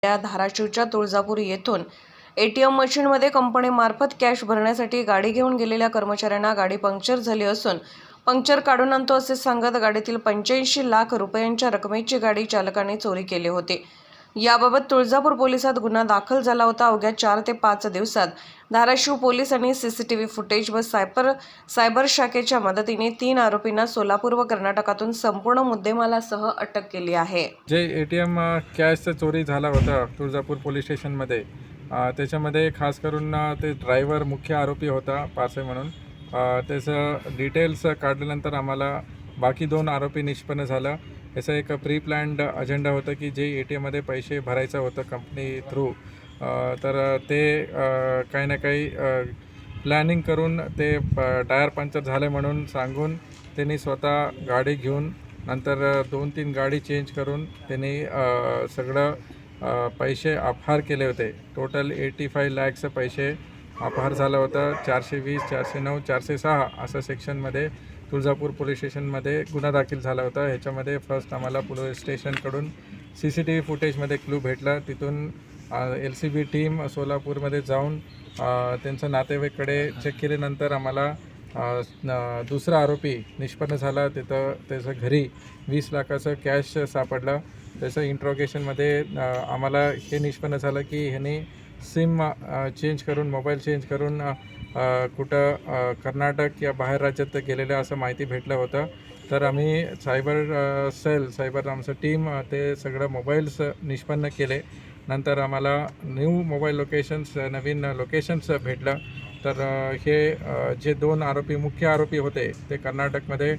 धाराशिवच्या तुळजापूर येथून एटीएम मशीनमध्ये कंपनीमार्फत कॅश भरण्यासाठी गाडी घेऊन गेलेल्या कर्मचाऱ्यांना गाडी पंक्चर झाली असून पंक्चर काढून आणतो असे सांगत गाडीतील 85 लाख रुपयांच्या रकमेची गाडी चालकाने चोरी केली होती। याबाबत तुळजापूर पोलिसात गुन्हा दाखल झाला होता। अवघ्या 4 ते 5 दिवसात धाराशिव पोलिसांनी सीसीटीव्ही फुटेज व सायबर शाखेच्या मदतीने 3 आरोपींना सोलापूर व कर्नाटकातून संपूर्ण मुद्देमालासह अटक केली आहे। जे एटीएम कॅशचा चोरी झाला होता तुळजापूर पोलीस स्टेशनमध्ये, त्याच्यामध्ये खास करून ते ड्रायव्हर मुख्य आरोपी होता पासे म्हणून। त्याचं डिटेल्स काढल्यानंतर आम्हाला बाकी 2 आरोपी निष्पन्न झाला। याचा एक प्री प्लॅन्ड अजेंडा होता की जे एटीएममध्ये पैसे भरायचं होतं कंपनी थ्रू, तर ते काही ना काही प्लॅनिंग करून ते टायर पंक्चर झाले म्हणून सांगून त्यांनी स्वतः गाडी घेऊन नंतर 2-3 गाडी चेंज करून त्यांनी सगळं पैसे अपहार केले होते। टोटल 85 लाखचं पैसे अपहार झाला होता। 420, 409, 406 असं सेक्शनमध्ये तुळजापूर पोलीस स्टेशनमध्ये गुन्हा दाखल झाला होता। ह्याच्यामध्ये फर्स्ट आम्हाला पोलीस स्टेशनकडून CCTV फुटेजमध्ये क्लू भेटला। तिथून LCB टीम सोलापूरमध्ये जाऊन त्यांच्या नातेवाईकडे चेक केल्यानंतर आम्हाला दुसरा आरोपी निष्पन्न झाला। तिथं त्याच्या घरी 20 लाखाचं कॅश सापडलं। त्याचं इंट्रोगेशनमध्ये आम्हाला हे निष्पन्न झालं की ह्यांनी सिम चेंज करून मोबाईल चेंज करून कुठं कर्नाटक या बाहेर राज्यात गेलेलं असं माहिती भेटलं होतं। तर आम्ही सायबर आमचं टीम ते सगळं मोबाईल्स निष्पन्न केले। नंतर आम्हाला न्यू मोबाईल लोकेशन्स नवीन लोकेशन्स भेटलं। तर हे जे 2 आरोपी मुख्य आरोपी होते ते कर्नाटकमध्ये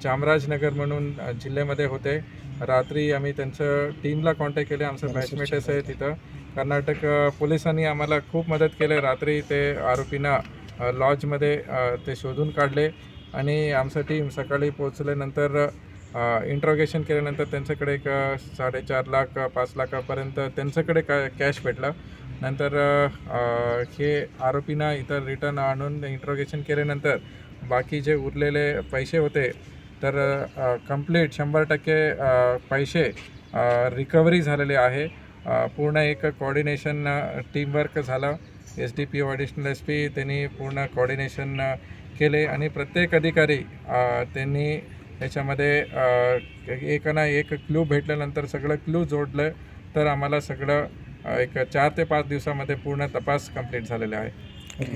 चामराजनगर म्हणून जिल्ह्यामध्ये होते। रात्री आम्ही त्यांचं टीमला कॉन्टॅक्ट केले, आमचं बॅचमेटच आहे तिथं। कर्नाटक पोलिसांनी आम्हाला खूप मदत केली। रात्री ते आरोपींना लॉजमध्ये ते शोधून काढले आणि आमचं टीम सकाळी पोचल्यानंतर इंट्रोगेशन केल्यानंतर त्यांच्याकडे एक 4.5 लाख 5 लाखापर्यंत त्यांच्याकडे कॅश भेटला। नंतर हे आरोपींना इतर रिटर्न आणून इंट्रोगेशन केल्यानंतर बाकी जे उरलेले पैसे होते तर कंप्लीट 100% पैसे रिकव्हरी झालेले आहे। पूर्ण एक कोऑर्डिनेशन टीमवर्क झाला। SDPO ॲडिशनल SP त्यांनी पूर्ण कोऑर्डिनेशन केले आणि प्रत्येक अधिकारी त्यांनी याच्यामध्ये एक ना एक क्लू भेटल्यानंतर सगळं क्लू जोडलं। तर आम्हाला सगळं एक 4 ते 5 दिवसामध्ये पूर्ण तपास कंप्लीट झालेला आहे।